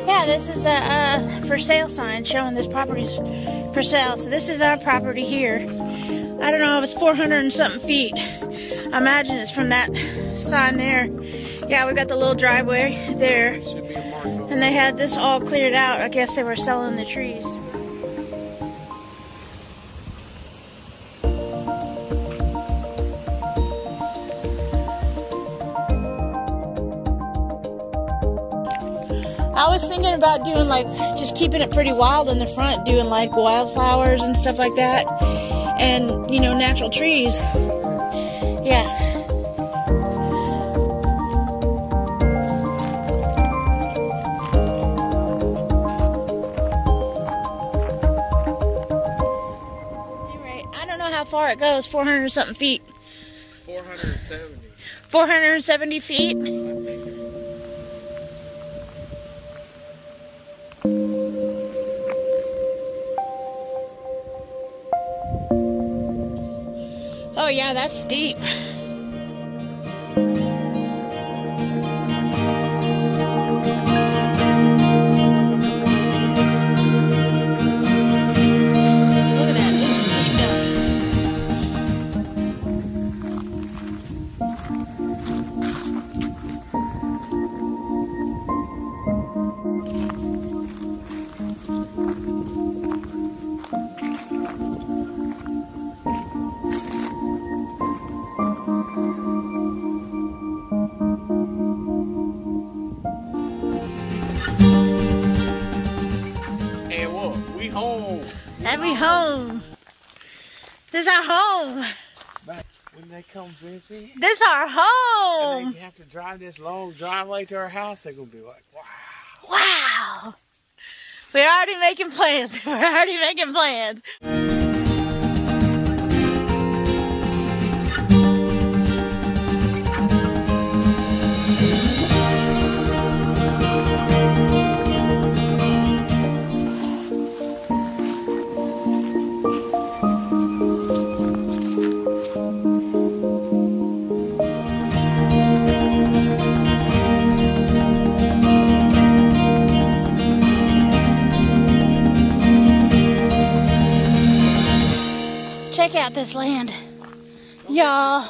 Yeah, this is a for sale sign showing this property's for sale. So this is our property here. I don't know if it's 400 and something feet. I imagine it's from that sign there. Yeah, we got the little driveway there. And they had this all cleared out. I guess they were selling the trees. I was thinking about doing like, just keeping it pretty wild in the front, doing like wildflowers and stuff like that. And, you know, natural trees. Yeah. Anyway, I don't know how far it goes, 400 or something feet. 470. 470 feet? Oh yeah, that's deep. Look at that, it's steep down. And we home. This is our home. But when they come visit, This is our home. and they have to drive this long driveway to our house, they're gonna be like, wow. Wow. We're already making plans. We're already making plans. Check out this land. Y'all,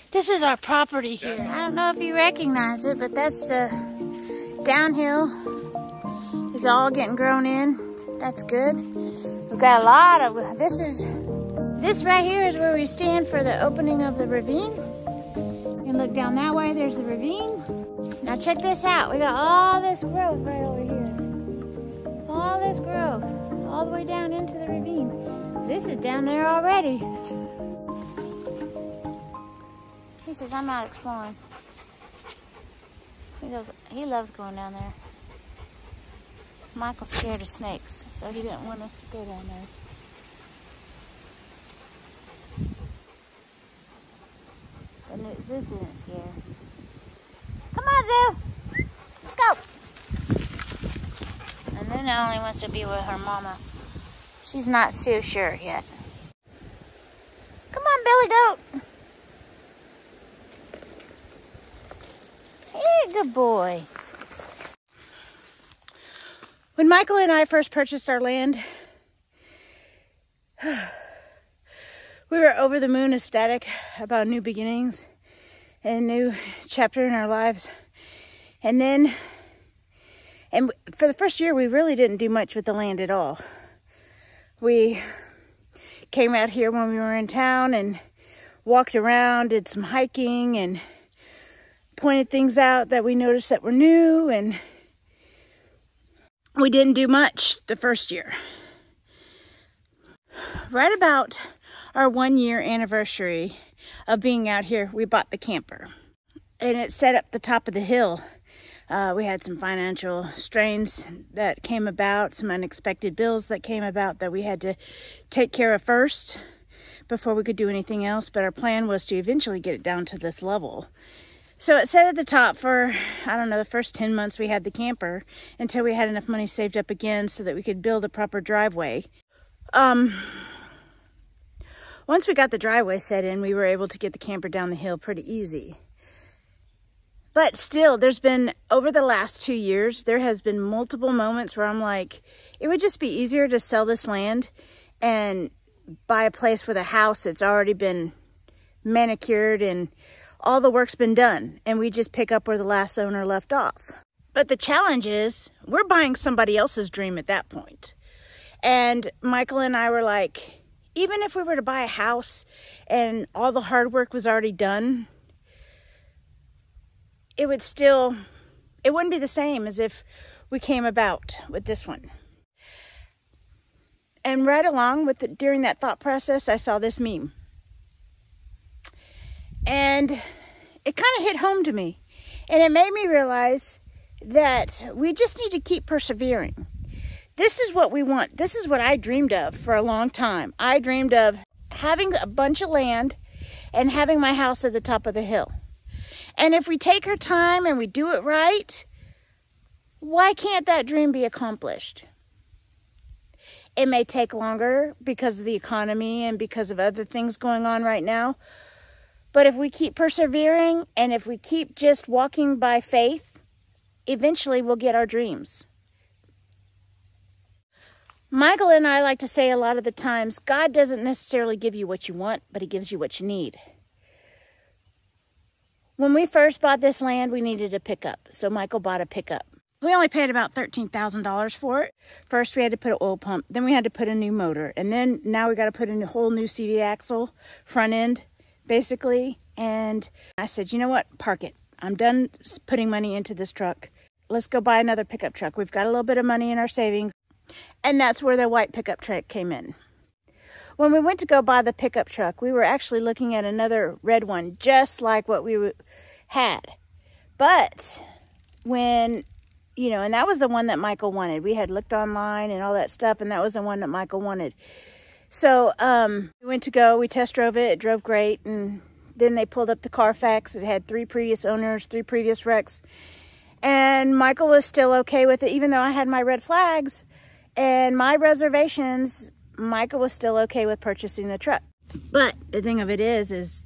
this is our property here. I don't know if you recognize it, but that's the downhill. It's all getting grown in. That's good. We've got a lot of, this right here is where we stand for the opening of the ravine. You can look down that way, there's the ravine. Now check this out. We got all this growth right over here. All this growth, all the way down into the ravine. This is down there already. He says, I'm out exploring. He loves going down there. Michael's scared of snakes, so he didn't want us to go down there. But Zeus isn't scared. Come on, Zeus! Let's go! And Luna only wants to be with her mama. She's not so sure yet. Come on, Billy Goat. Hey, good boy. When Michael and I first purchased our land, we were over the moon ecstatic about new beginnings and a new chapter in our lives. And for the first year, we really didn't do much with the land at all. We came out here when we were in town and walked around, did some hiking, and pointed things out that we noticed that were new, and we didn't do much the first year. Right about our 1-year anniversary of being out here, we bought the camper. And it's set up the top of the hill. We had some financial strains that came about, some unexpected bills that came about that we had to take care of first before we could do anything else. But our plan was to eventually get it down to this level. So it sat at the top for, I don't know, the first 10 months we had the camper until we had enough money saved up again so that we could build a proper driveway. Once we got the driveway set in, we were able to get the camper down the hill pretty easy. But still, there's been, over the last 2 years, there has been multiple moments where I'm like, it would just be easier to sell this land and buy a place with a house that's already been manicured and all the work's been done. And we just pick up where the last owner left off. But the challenge is, we're buying somebody else's dream at that point. And Michael and I were like, even if we were to buy a house and all the hard work was already done, it wouldn't be the same as if we came about with this one. And right along with it, during that thought process, I saw this meme. And it kind of hit home to me. And it made me realize that we just need to keep persevering. This is what we want. This is what I dreamed of for a long time. I dreamed of having a bunch of land and having my house at the top of the hill. And if we take our time and we do it right, why can't that dream be accomplished? It may take longer because of the economy and because of other things going on right now. But if we keep persevering and if we keep just walking by faith, eventually we'll get our dreams. Michael and I like to say a lot of the times, God doesn't necessarily give you what you want, but he gives you what you need. When we first bought this land, we needed a pickup. So Michael bought a pickup. We only paid about $13,000 for it. First, we had to put an oil pump. Then we had to put a new motor. And then now we got to put in a whole new CD axle, front end, basically. And I said, you know what? Park it. I'm done putting money into this truck. Let's go buy another pickup truck. We've got a little bit of money in our savings. And that's where the white pickup truck came in. When we went to go buy the pickup truck, we were actually looking at another red one, just like what we had. But when, you know, and that was the one that Michael wanted. We had looked online and all that stuff, and that was the one that Michael wanted. So we went to go, we test drove it, it drove great, and then they pulled up the Carfax. It had 3 previous owners, 3 previous wrecks. And Michael was still okay with it, even though I had my red flags and my reservations. Michael was still okay with purchasing the truck. But the thing of it is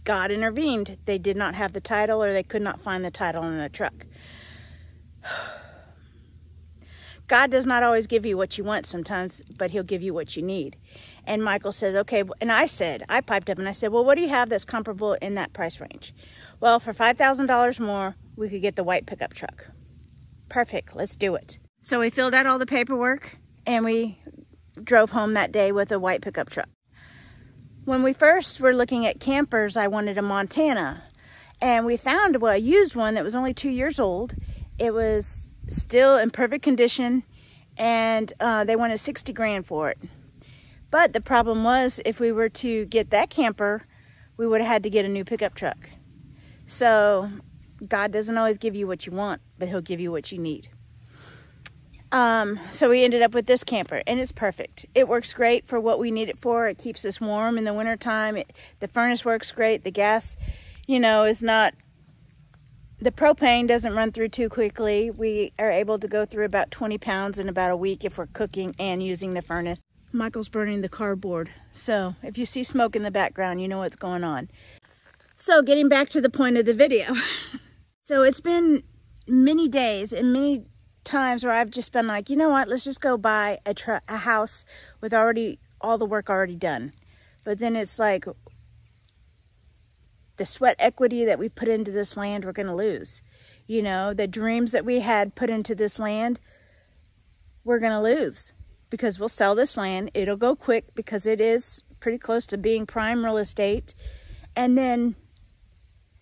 God intervened. They did not have the title, or they could not find the title on the truck. God does not always give you what you want sometimes, but he'll give you what you need. And Michael said, okay, and I piped up and I said, well, what do you have that's comparable in that price range? Well, for $5,000 more, we could get the white pickup truck. Perfect, let's do it. So we filled out all the paperwork and we drove home that day with a white pickup truck. When we first were looking at campers, I wanted a Montana. And we found a used one that was only 2 years old. It was still in perfect condition, and they wanted $60 grand for it. But the problem was, if we were to get that camper, we would have had to get a new pickup truck. So God doesn't always give you what you want, but he'll give you what you need. So we ended up with this camper, and it's perfect. It works great for what we need it for. It keeps us warm in the wintertime. The furnace works great. The gas, you know, is not, the propane doesn't run through too quickly. We are able to go through about 20 pounds in about a week if we're cooking and using the furnace. Michael's burning the cardboard. So if you see smoke in the background, you know what's going on. So getting back to the point of the video. So it's been many days and many times where I've just been like, you know what, let's just go buy a house with all the work already done. But then it's like, the sweat equity that we put into this land, we're going to lose. You know, the dreams that we had put into this land, we're going to lose. Because we'll sell this land. It'll go quick because it is pretty close to being prime real estate. And then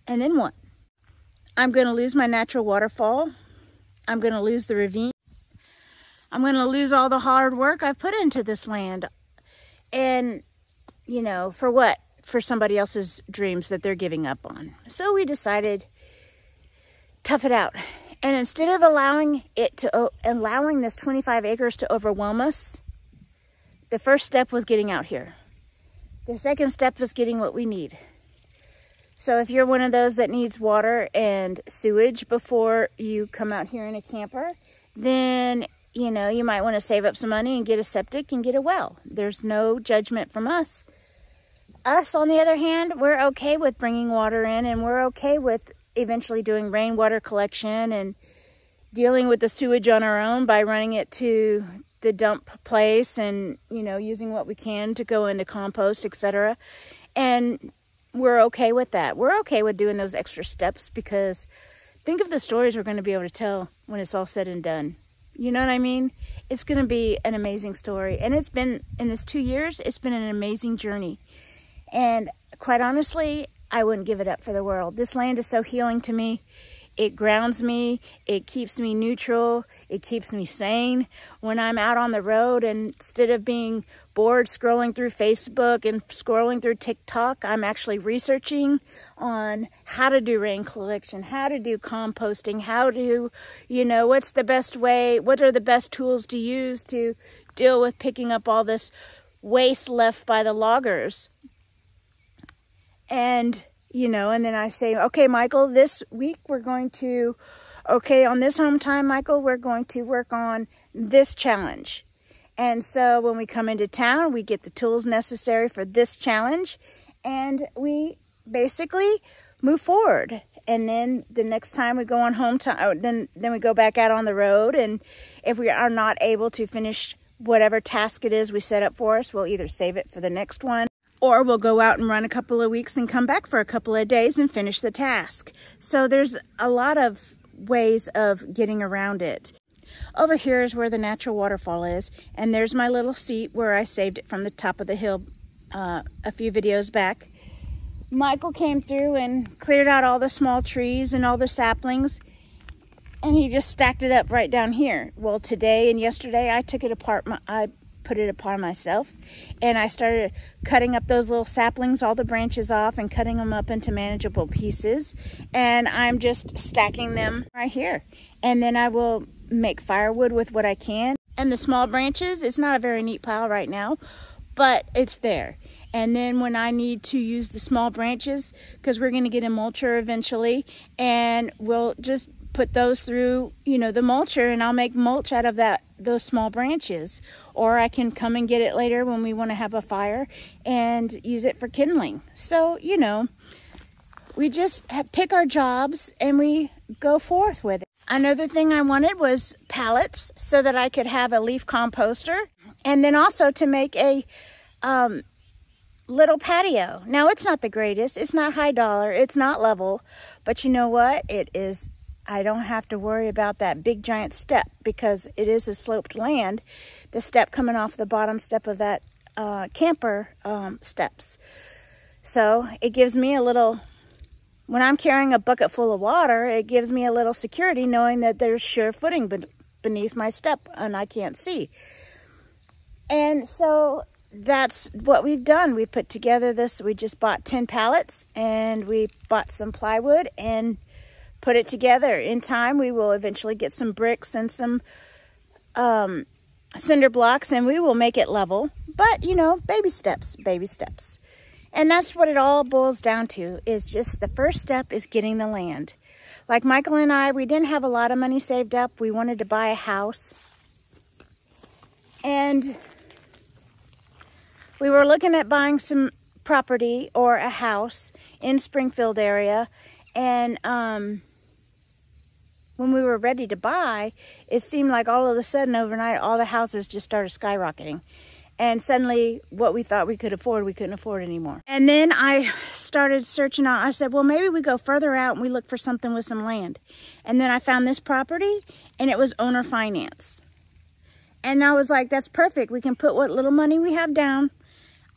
what? I'm going to lose my natural waterfall. I'm going to lose the ravine. I'm going to lose all the hard work I've put into this land. And, you know, for what? For somebody else's dreams that they're giving up on. So we decided, tough it out. And instead of allowing this 25 acres to overwhelm us, the first step was getting out here. The second step was getting what we need. So if you're one of those that needs water and sewage before you come out here in a camper, then, you know, you might want to save up some money and get a septic and get a well. There's no judgment from us. Us, on the other hand, we're okay with bringing water in, and we're okay with eventually doing rainwater collection and dealing with the sewage on our own by running it to the dump place and, you know, using what we can to go into compost, etc. And we're okay with that. We're okay with doing those extra steps because think of the stories we're going to be able to tell when it's all said and done. You know what I mean? It's going to be an amazing story. And it's been, in this 2 years, it's been an amazing journey. And quite honestly, I wouldn't give it up for the world. This land is so healing to me. It grounds me. It keeps me neutral. It keeps me sane. When I'm out on the road, and instead of being bored scrolling through Facebook and scrolling through TikTok, I'm actually researching on how to do rain collection, how to do composting, how to, you know, what's the best way, what are the best tools to use to deal with picking up all this waste left by the loggers. And, you know, and then I say, okay, Michael, this week we're going to, okay, on this home time, Michael, we're going to work on this challenge. And so when we come into town, we get the tools necessary for this challenge, and we basically move forward. And then the next time we go on home time, then we go back out on the road. And if we are not able to finish whatever task it is we set up for us, we'll either save it for the next one, or we'll go out and run a couple of weeks and come back for a couple of days and finish the task. So there's a lot of ways of getting around it. Over here is where the natural waterfall is, and there's my little seat where I saved it from the top of the hill a few videos back. Michael came through and cleared out all the small trees and all the saplings, and he just stacked it up right down here. Well, today and yesterday I took it apart. I put it upon myself, and I started cutting up those little saplings, all the branches off, and cutting them up into manageable pieces, and I'm just stacking them right here. And then I will make firewood with what I can. And the small branches, it's not a very neat pile right now, but it's there. And then when I need to use the small branches, because we're going to get a mulcher eventually, and we'll just put those through, you know, the mulcher, and I'll make mulch out of those small branches. Or I can come and get it later when we want to have a fire and use it for kindling. So, you know, we just pick our jobs and we go forth with it. Another thing I wanted was pallets so that I could have a leaf composter, and then also to make a little patio. Now, it's not the greatest. It's not high dollar. It's not level. But you know what? It is. I don't have to worry about that big giant step because it is a sloped land. The step coming off the bottom step of that camper steps. So it gives me a little, when I'm carrying a bucket full of water, it gives me a little security knowing that there's sure footing beneath my step and I can't see. And so that's what we've done. We put together this, we just bought 10 pallets and we bought some plywood and put it together. In time, we will eventually get some bricks and some cinder blocks, and we will make it level. But, you know, baby steps, baby steps. And that's what it all boils down to, is just the first step is getting the land. Like Michael and I, we didn't have a lot of money saved up. We wanted to buy a house. And we were looking at buying some property or a house in Springfield area. And when we were ready to buy, it seemed like all of a sudden overnight, all the houses just started skyrocketing. And suddenly what we thought we could afford, we couldn't afford anymore. And then I started searching out. I said, well, maybe we go further out and we look for something with some land. And then I found this property and it was owner finance. And I was like, that's perfect. We can put what little money we have down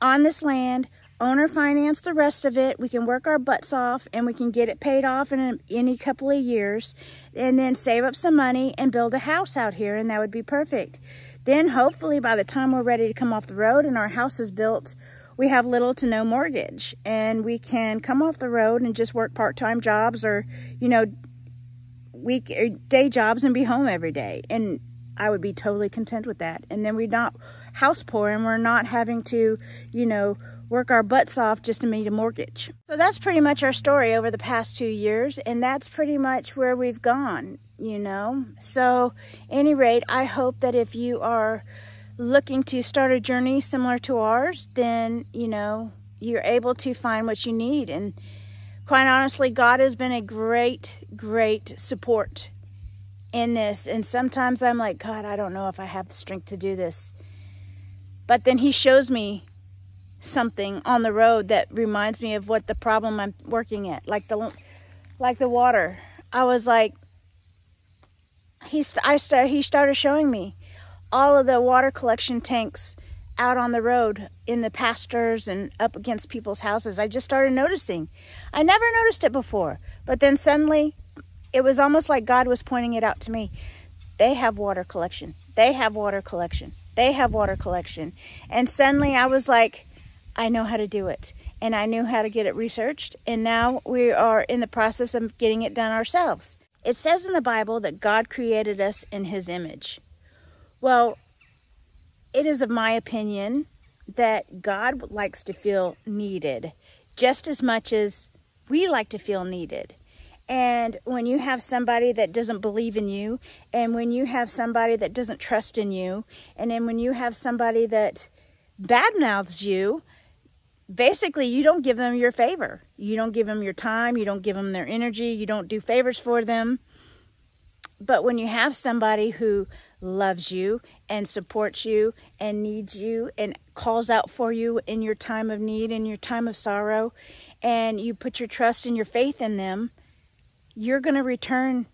on this land, owner finance the rest of it. We can work our butts off and we can get it paid off in any couple of years, and then save up some money and build a house out here, and that would be perfect. Then hopefully by the time we're ready to come off the road and our house is built, we have little to no mortgage, and we can come off the road and just work part-time jobs or, you know, day jobs and be home every day. And I would be totally content with that. And then we're not house poor, and we're not having to, you know, work our butts off just to meet a mortgage. So that's pretty much our story over the past 2 years, and that's pretty much where we've gone, you know. So at any rate, I hope that if you are looking to start a journey similar to ours, then, you know, you're able to find what you need. And quite honestly, God has been a great support in this. And sometimes I'm like, God, I don't know if I have the strength to do this. But then he shows me something on the road that reminds me of what the problem I'm working at, like the water. I was like, he started showing me all of the water collection tanks out on the road in the pastures and up against people's houses. I just started noticing. I never noticed it before, but then suddenly it was almost like God was pointing it out to me. They have water collection. They have water collection. They have water collection. And suddenly I was like, I know how to do it. And I knew how to get it researched. And now we are in the process of getting it done ourselves. It says in the Bible that God created us in his image. Well, it is of my opinion that God likes to feel needed just as much as we like to feel needed. And when you have somebody that doesn't believe in you, and when you have somebody that doesn't trust in you, and then when you have somebody that badmouths you, basically you don't give them your favor. You don't give them your time. You don't give them their energy. You don't do favors for them. But when you have somebody who loves you and supports you and needs you and calls out for you in your time of need, in your time of sorrow, and you put your trust and your faith in them, you're going to return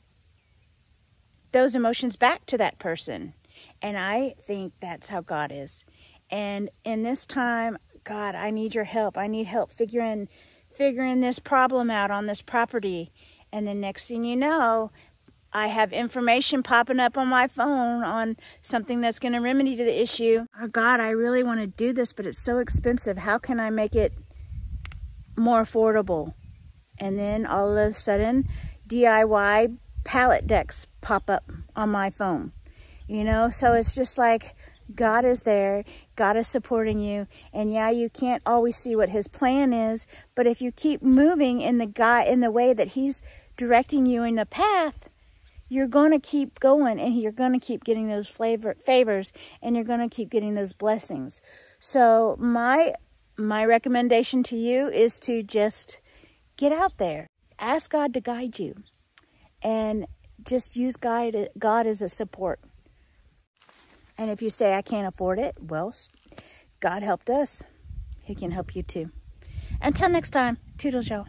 those emotions back to that person. And I think that's how God is. And in this time, God, I need your help. I need help figuring this problem out on this property. And the next thing you know, I have information popping up on my phone on something that's going to remedy to the issue. Oh God, I really want to do this, but it's so expensive. How can I make it more affordable? And then all of a sudden, DIY pallet decks pop up on my phone. You know, so it's just like God is there. God is supporting you. And yeah, you can't always see what his plan is, but if you keep moving in the way that he's directing you in the path, you're going to keep going, and you're going to keep getting those favors, and you're going to keep getting those blessings. So my recommendation to you is to just get out there. Ask God to guide you, and just use God as a support. And if you say, I can't afford it, well, God helped us. He can help you too. Until next time, toodles, y'all.